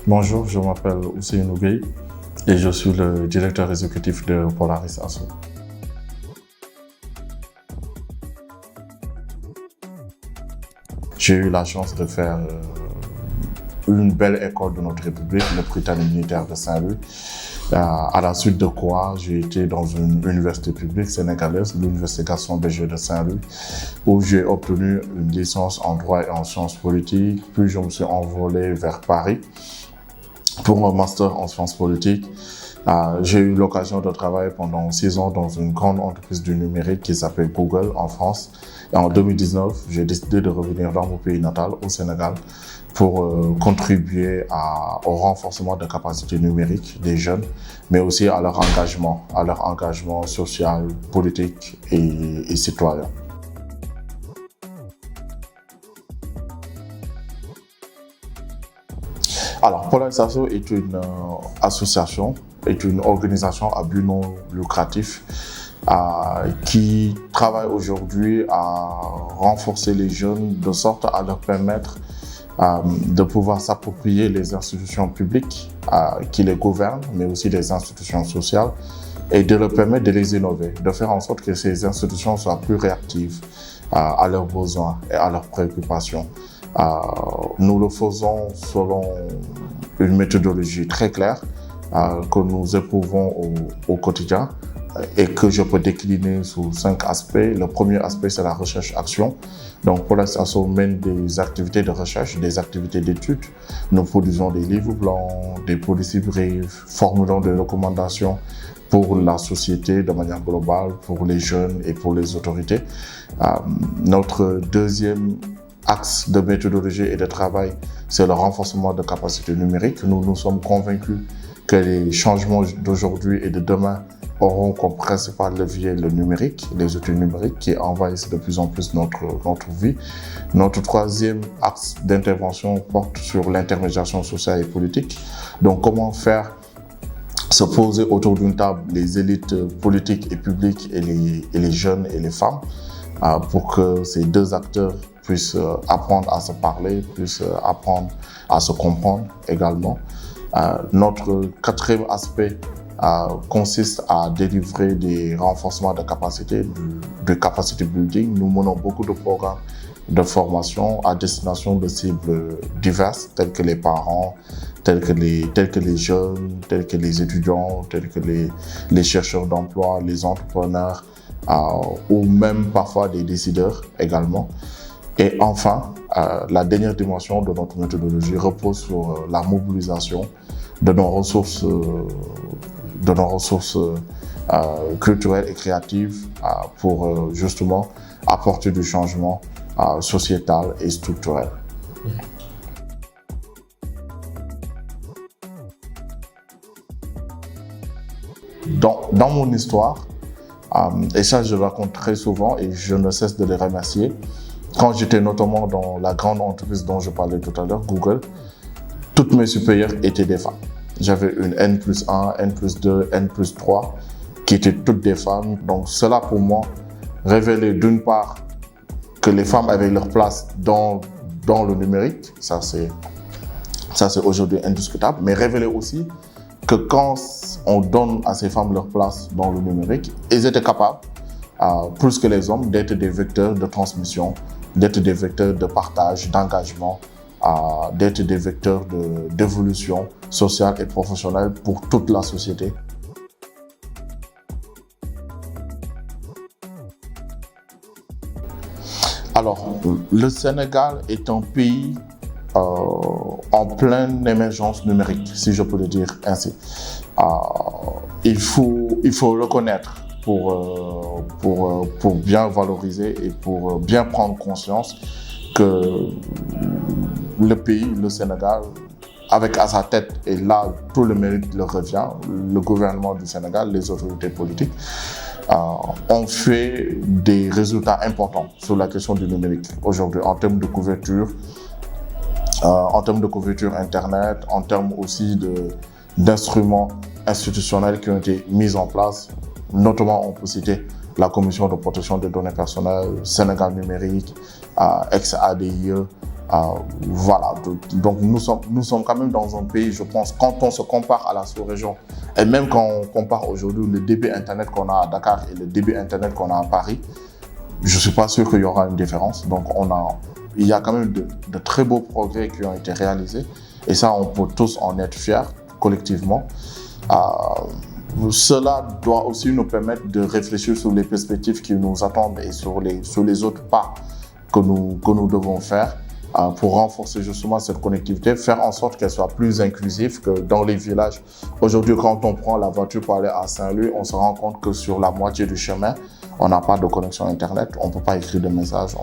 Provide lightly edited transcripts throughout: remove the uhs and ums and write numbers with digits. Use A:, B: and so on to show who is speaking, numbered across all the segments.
A: Bonjour, je m'appelle Ousseynou Gueye et je suis le directeur exécutif de Polaris Asso. J'ai eu la chance de faire une belle école de notre République, le Prytanée militaire de Saint-Louis, à la suite de quoi j'ai été dans une université publique sénégalaise, l'Université Gaston Berger de Saint-Louis, où j'ai obtenu une licence en droit et en sciences politiques, puis je me suis envolé vers Paris pour un master en sciences politiques. J'ai eu l'occasion de travailler pendant 6 ans dans une grande entreprise du numérique qui s'appelle Google en France. Et en 2019, j'ai décidé de revenir dans mon pays natal, au Sénégal, pour contribuer au renforcement des capacités numériques des jeunes, mais aussi à leur engagement social, politique et citoyen. Alors, Polaris Asso est une association, est une organisation à but non lucratif qui travaille aujourd'hui à renforcer les jeunes de sorte à leur permettre de pouvoir s'approprier les institutions publiques qui les gouvernent, mais aussi les institutions sociales, et de leur permettre de les innover, de faire en sorte que ces institutions soient plus réactives à leurs besoins et à leurs préoccupations. Nous le faisons selon une méthodologie très claire que nous éprouvons au quotidien et que je peux décliner sous 5 aspects. Le premier aspect, c'est la recherche-action. Donc, Polaris Asso mène des activités de recherche, des activités d'études. Nous produisons des livres blancs, des policy briefs, formulons des recommandations pour la société de manière globale, pour les jeunes et pour les autorités. Notre deuxième axe de méthodologie et de travail, c'est le renforcement de capacités numériques. Nous sommes convaincus que les changements d'aujourd'hui et de demain auront comme principal levier le numérique, les outils numériques qui envahissent de plus en plus notre vie. Notre troisième axe d'intervention porte sur l'intermédiation sociale et politique. Donc, comment faire se poser autour d'une table les élites politiques et publiques et les jeunes et les femmes pour que ces deux acteurs puissent apprendre à se parler, puissent apprendre à se comprendre également. Notre quatrième aspect consiste à délivrer des renforcements de capacité, de capacity building. Nous menons beaucoup de programmes de formation à destination de cibles diverses, telles que les parents, tels que les jeunes, tels que les étudiants, tels que les chercheurs d'emploi, les entrepreneurs, ou même parfois des décideurs également. Et enfin, la dernière dimension de notre méthodologie repose sur la mobilisation de nos ressources culturelles et créatives pour justement apporter du changement sociétal et structurel. Dans mon histoire, et ça je le raconte très souvent et je ne cesse de les remercier, quand j'étais notamment dans la grande entreprise dont je parlais tout à l'heure, Google, toutes mes supérieures étaient des femmes. J'avais une N+1, N+2, N+3 qui étaient toutes des femmes. Donc cela pour moi révélait d'une part que les femmes avaient leur place dans le numérique, ça c'est aujourd'hui indiscutable, mais révélait aussi que quand on donne à ces femmes leur place dans le numérique, elles étaient capables, plus que les hommes, d'être des vecteurs de transmission, d'être des vecteurs de partage, d'engagement, d'être des vecteurs d'évolution sociale et professionnelle pour toute la société. Alors, le Sénégal est un pays en pleine émergence numérique, si je peux le dire ainsi. Il faut reconnaître pour bien valoriser et pour bien prendre conscience que le pays, le Sénégal, avec à sa tête, et là tout le mérite leur revient, le gouvernement du Sénégal, les autorités politiques, ont fait des résultats importants sur la question du numérique aujourd'hui en termes de couverture, Internet, en termes aussi d'instruments institutionnels qui ont été mis en place. Notamment, on peut citer la Commission de protection des données personnelles, Sénégal numérique, ex-ADIE, Voilà, donc nous sommes quand même dans un pays, je pense, quand on se compare à la sous-région, et même quand on compare aujourd'hui le débit Internet qu'on a à Dakar et le débit Internet qu'on a à Paris, je ne suis pas sûr qu'il y aura une différence. Donc il y a quand même de très beaux progrès qui ont été réalisés, et ça, on peut tous en être fiers collectivement. Cela doit aussi nous permettre de réfléchir sur les perspectives qui nous attendent et sur les autres pas que nous devons faire pour renforcer justement cette connectivité, faire en sorte qu'elle soit plus inclusive, que dans les villages. Aujourd'hui, quand on prend la voiture pour aller à Saint-Louis, on se rend compte que sur la moitié du chemin, on n'a pas de connexion Internet, on ne peut pas écrire de messages,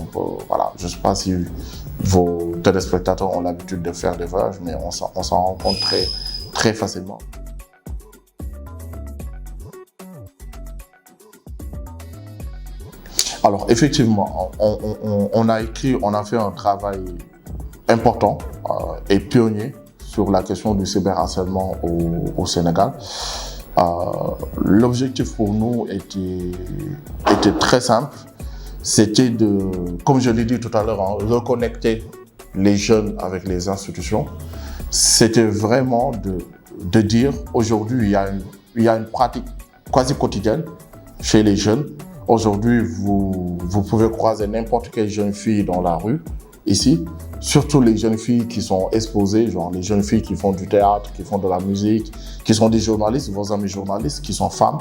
A: voilà. Je ne sais pas si vos téléspectateurs ont l'habitude de faire des voyages, mais on s'en rend compte très, très facilement. Alors effectivement, on a fait un travail important et pionnier sur la question du cyberharcèlement au Sénégal. L'objectif pour nous était très simple. C'était de, comme je l'ai dit tout à l'heure, reconnecter les jeunes avec les institutions. C'était vraiment de dire, aujourd'hui, il y a une pratique quasi quotidienne chez les jeunes. Aujourd'hui, vous pouvez croiser n'importe quelle jeune fille dans la rue, ici. Surtout les jeunes filles qui sont exposées, genre les jeunes filles qui font du théâtre, qui font de la musique, qui sont des journalistes, vos amis journalistes, qui sont femmes,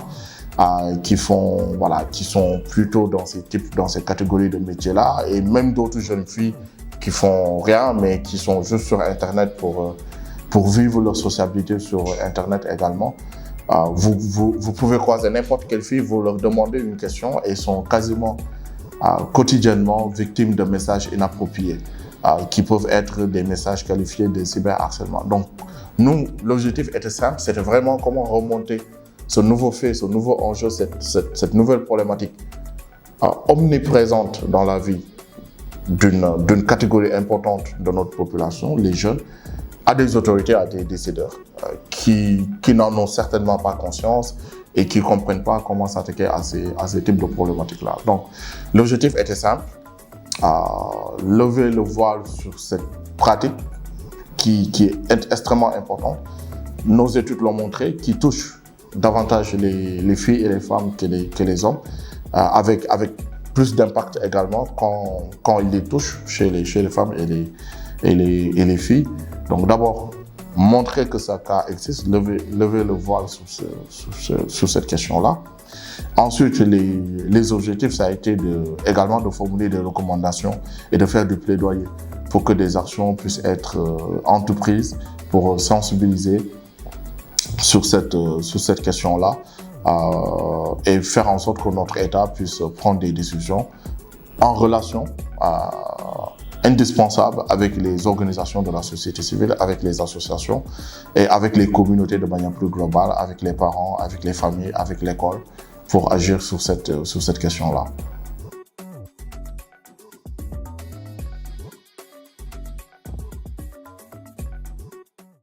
A: qui sont plutôt dans ces catégories de métiers-là. Et même d'autres jeunes filles qui font rien, mais qui sont juste sur Internet pour vivre leur sociabilité sur Internet également. Vous pouvez croiser n'importe quelle fille, vous leur demandez une question et sont quasiment quotidiennement victimes de messages inappropriés qui peuvent être des messages qualifiés de cyberharcèlement. Donc, nous, l'objectif était simple, c'était vraiment comment remonter ce nouveau fait, ce nouveau enjeu, cette nouvelle problématique omniprésente dans la vie d'une catégorie importante de notre population, les jeunes, à des autorités, à des décideurs qui n'en ont certainement pas conscience et qui ne comprennent pas comment s'attaquer à ces types de problématiques-là. Donc, l'objectif était simple, lever le voile sur cette pratique qui est extrêmement importante. Nos études l'ont montré, qui touche davantage les filles et les femmes que les hommes, avec plus d'impact également quand il les touche chez les femmes et les filles. Donc d'abord, montrer que ça existe, lever le voile sur cette question-là. Ensuite, les objectifs, ça a été également de formuler des recommandations et de faire du plaidoyer pour que des actions puissent être entreprises pour sensibiliser sur cette question-là et faire en sorte que notre État puisse prendre des décisions en relation indispensable avec les organisations de la société civile, avec les associations et avec les communautés de manière plus globale, avec les parents, avec les familles, avec l'école, pour agir sur cette question-là.